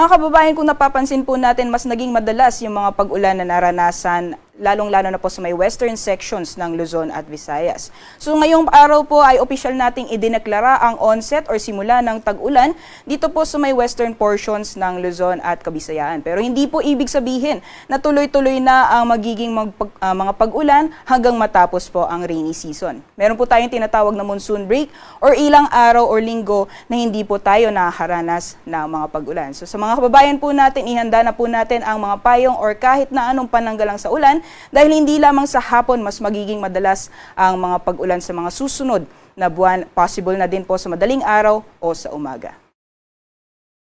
Mga kababayan, kung napapansin po natin, mas naging madalas yung mga pag-ulan na naranasan, lalong-lalo na po sa may western sections ng Luzon at Visayas. So ngayong araw po ay opisyal nating idineklara ang onset or simula ng tag-ulan dito po sa may western portions ng Luzon at Kabisayaan. Pero hindi po ibig sabihin na tuloy-tuloy na ang magiging mga pag-ulan hanggang matapos po ang rainy season. Meron po tayong tinatawag na monsoon break or ilang araw or linggo na hindi po tayo nakakaranas ng mga pag-ulan. So sa mga kababayan po natin, ihanda na po natin ang mga payong or kahit na anong pananggalang sa ulan dahil hindi lamang sa hapon mas magiging madalas ang mga pag-ulan sa mga susunod na buwan, possible na din po sa madaling araw o sa umaga.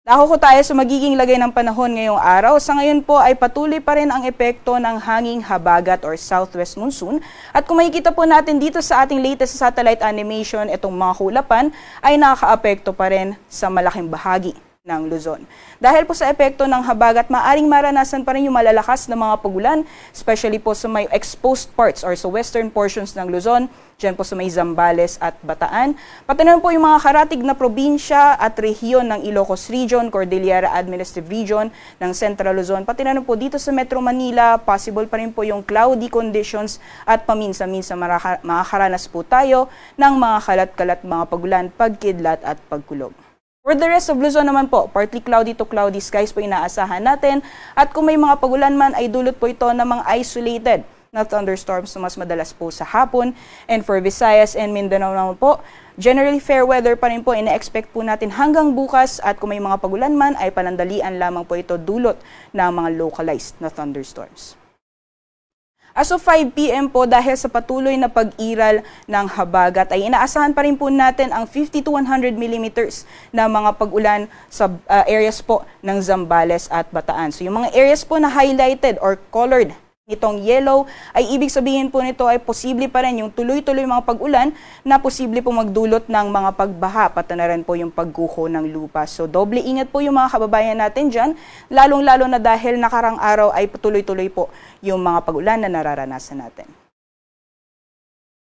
Dako tayo sa magiging lagay ng panahon ngayong araw. Sa ngayon po ay patuloy pa rin ang epekto ng hanging habagat or southwest monsoon. At kung makikita po natin dito sa ating latest satellite animation, itong mga kulapan ay nakaka-apekto pa rin sa malaking bahagi ng Luzon. Dahil po sa epekto ng habagat, maaring maranasan pa rin yung malalakas na mga pagulan, especially po sa may exposed parts or sa western portions ng Luzon, dyan po sa may Zambales at Bataan. Pati na po yung mga karatig na probinsya at rehiyon ng Ilocos Region, Cordillera Administrative Region ng Central Luzon. Pati na po dito sa Metro Manila, possible pa rin po yung cloudy conditions at paminsan-minsan makakaranas po tayo ng mga kalat-kalat mga pagulan, pagkidlat at pagkulog. For the rest of Luzon naman po, partly cloudy to cloudy skies po inaasahan natin. At kung may mga pagulan man ay dulot po ito ng mga isolated na thunderstorms na mas madalas po sa hapon. And for Visayas and Mindanao naman po, generally fair weather pa rin po ina-expect po natin hanggang bukas. At kung may mga pagulan man ay panandalian lamang po ito dulot ng mga localized na thunderstorms. As of 5 p.m. po, dahil sa patuloy na pag-iral ng habagat, ay inaasahan pa rin po natin ang 50 to 100 millimeters na mga pag-ulan sa areas po ng Zambales at Bataan. So yung mga areas po na highlighted or colored nitong yellow, ay ibig sabihin po nito ay posible pa rin yung tuloy-tuloy mga pag-ulan na posible po magdulot ng mga pagbaha, pati na rin po yung pagguho ng lupa. So doble ingat po yung mga kababayan natin dyan, lalong-lalo na dahil nakarang araw ay tuloy-tuloy po yung mga pag-ulan na nararanasan natin.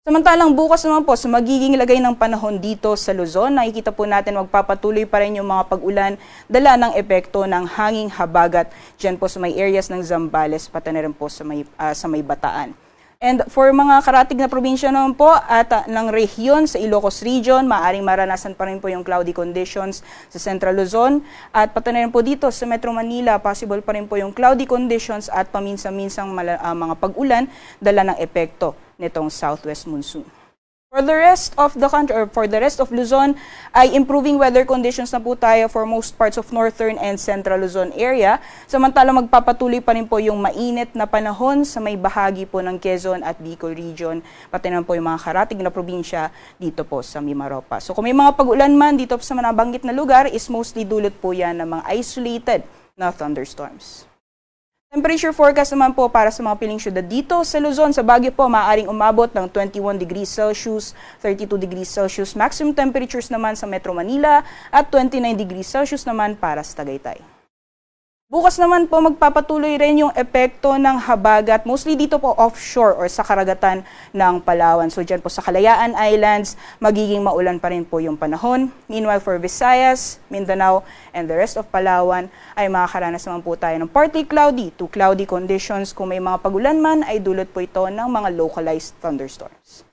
Samantalang bukas naman po sa magiging lagay ng panahon dito sa Luzon, nakikita po natin magpapatuloy pa rin yung mga pag-ulan dala ng epekto ng hanging habagat dyan po sa may areas ng Zambales, pati na rin po sa may Bataan. And for mga karatig na probinsya naman po at ng rehiyon sa Ilocos Region, maaring maranasan pa rin po yung cloudy conditions sa Central Luzon. At pati na rin po dito sa Metro Manila, possible pa rin po yung cloudy conditions at paminsan-minsang mga pag-ulan dala ng epekto nitong southwest monsoon. For the rest of the country or for the rest of Luzon ay improving weather conditions na po tayo for most parts of northern and central Luzon area. Samantalang magpapatuloy pa rin po yung mainit na panahon sa may bahagi po ng Quezon at Bicol region, pati naman po yung mga karatig na probinsya dito po sa Mimaropa. So kung may mga pag-ulan man dito sa nabanggit na lugar, is mostly dulot po yan ng mga isolated na thunderstorms. Temperature forecast naman po para sa mga piling syudad dito sa Luzon, sa Baguio po, maaaring umabot ng 21 degrees Celsius, 32 degrees Celsius. Maximum temperatures naman sa Metro Manila at 29 degrees Celsius naman para sa Tagaytay. Bukas naman po magpapatuloy rin yung epekto ng habagat, mostly dito po offshore or sa karagatan ng Palawan. So dyan po sa Kalayaan Islands, magiging maulan pa rin po yung panahon. Meanwhile for Visayas, Mindanao, and the rest of Palawan, ay makakaranas naman po tayo ng partly cloudy to cloudy conditions. Kung may mga pagulan man, ay dulot po ito ng mga localized thunderstorms.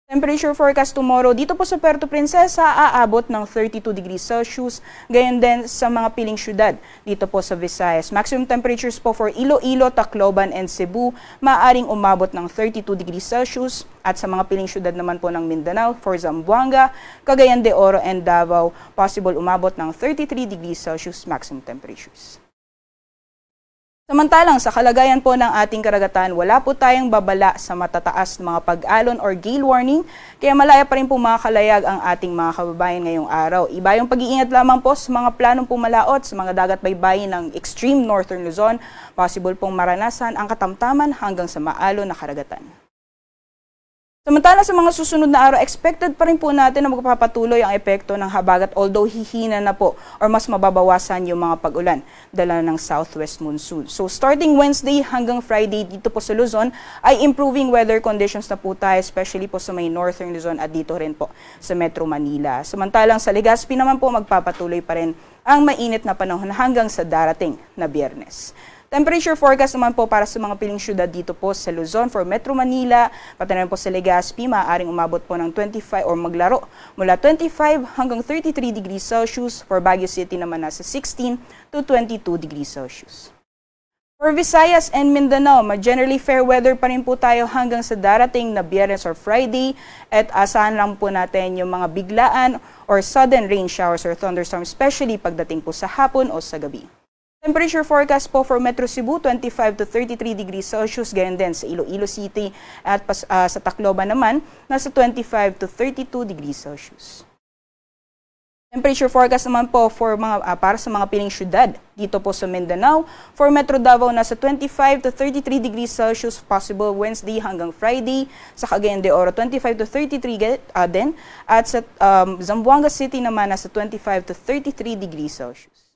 Temperature forecast tomorrow, dito po sa Puerto Princesa, aabot ng 32 degrees Celsius. Gayon din sa mga piling syudad, dito po sa Visayas. Maximum temperatures po for Iloilo, Tacloban, and Cebu, maaring umabot ng 32 degrees Celsius. At sa mga piling syudad naman po ng Mindanao, for Zamboanga, Cagayan de Oro, and Davao, possible umabot ng 33 degrees Celsius maximum temperatures. Samantalang sa kalagayan po ng ating karagatan, wala po tayong babala sa matataas na mga pag-alon or gale warning, kaya malaya pa rin po makakalayag ang ating mga kababayan ngayong araw. Iba yung pag-iingat lamang po sa mga planong pumalaot sa mga dagat baybayin ng extreme northern Luzon, possible pong maranasan ang katamtaman hanggang sa maalon na karagatan. Samantala sa mga susunod na araw, expected pa rin po natin na magpapatuloy ang epekto ng habagat, although hihina na po or mas mababawasan yung mga pag-ulan dala ng southwest monsoon. So starting Wednesday hanggang Friday dito po sa Luzon ay improving weather conditions na po tayo, especially po sa may northern Luzon at dito rin po sa Metro Manila. Samantalang sa Legazpi naman po magpapatuloy pa rin ang mainit na panahon hanggang sa darating na Biyernes. Temperature forecast naman po para sa mga piling syudad dito po sa Luzon for Metro Manila, pati na rin po sa Legazpi, maaaring umabot po ng 25 or maglaro mula 25 hanggang 33 degrees Celsius. For Baguio City naman nasa 16 to 22 degrees Celsius. For Visayas and Mindanao, generally fair weather pa rin po tayo hanggang sa darating na Biyernes or Friday at asahan lang po natin yung mga biglaan or sudden rain showers or thunderstorms, especially pagdating po sa hapon o sa gabi. Temperature forecast po for Metro Cebu, 25 to 33 degrees Celsius, ganyan din sa Iloilo City at sa Tacloban naman, nasa 25 to 32 degrees Celsius. Temperature forecast naman po para sa mga piling syudad dito po sa Mindanao. For Metro Davao, nasa 25 to 33 degrees Celsius, possible Wednesday hanggang Friday. Sa Cagayan de Oro, 25 to 33 din. At sa Zamboanga City naman, nasa 25 to 33 degrees Celsius.